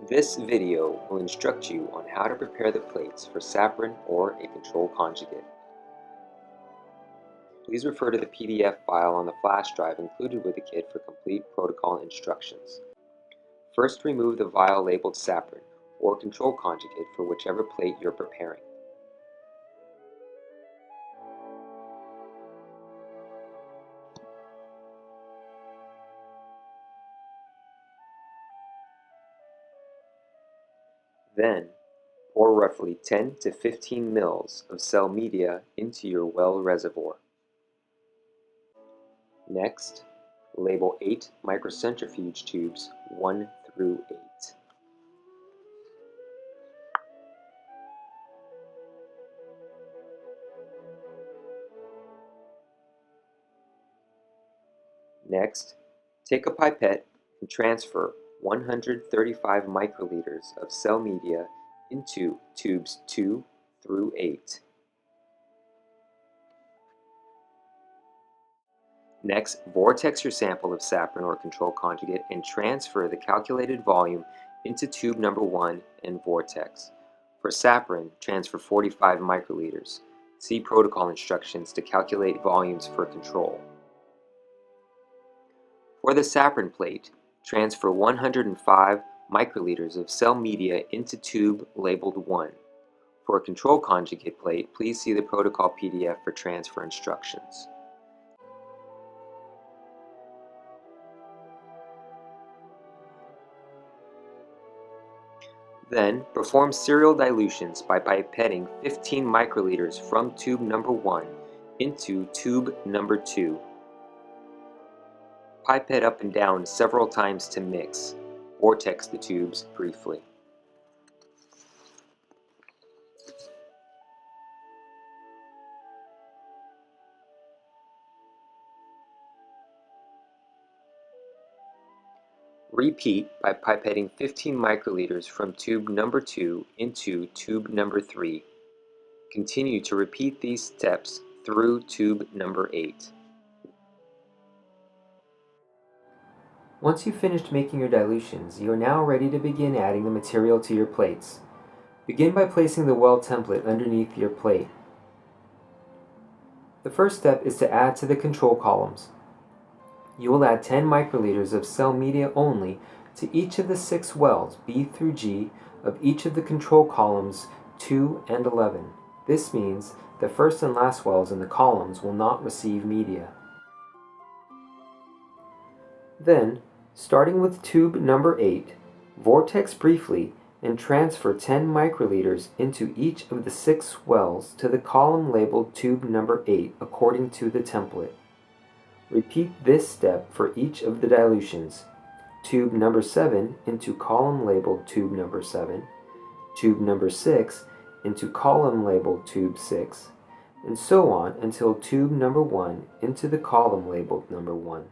This video will instruct you on how to prepare the plates for Saporin or a control conjugate. Please refer to the PDF file on the flash drive included with the kit for complete protocol instructions. First, remove the vial labeled Saporin or control conjugate for whichever plate you're preparing. Then, pour roughly 10 to 15 mils of cell media into your well reservoir. Next, label 8 microcentrifuge tubes 1 through 8. Next, take a pipette and transfer 135 microliters of cell media into tubes 2 through 8. Next, vortex your sample of Saporin or control conjugate and transfer the calculated volume into tube number 1 and vortex. For Saporin, transfer 45 microliters. See protocol instructions to calculate volumes for control. For the Saporin plate, transfer 105 microliters of cell media into tube labeled 1. For a control conjugate plate, please see the protocol PDF for transfer instructions. Then, perform serial dilutions by pipetting 15 microliters from tube number 1 into tube number 2. Pipette up and down several times to mix. Vortex the tubes briefly. Repeat by pipetting 15 microliters from tube number 2 into tube number 3. Continue to repeat these steps through tube number 8. Once you've finished making your dilutions, you are now ready to begin adding the material to your plates. Begin by placing the well template underneath your plate. The first step is to add to the control columns. You will add 10 microliters of cell media only to each of the 6 wells, B through G, of each of the control columns 2 and 11. This means the first and last wells in the columns will not receive media. Then, starting with tube number 8, vortex briefly and transfer 10 microliters into each of the 6 wells to the column labeled tube number 8 according to the template. Repeat this step for each of the dilutions. Tube number 7 into column labeled tube number 7, tube number 6 into column labeled tube 6, and so on until tube number 1 into the column labeled number 1.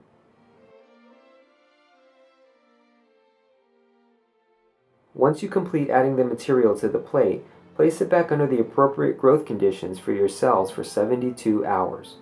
Once you complete adding the material to the plate, place it back under the appropriate growth conditions for your cells for 72 hours.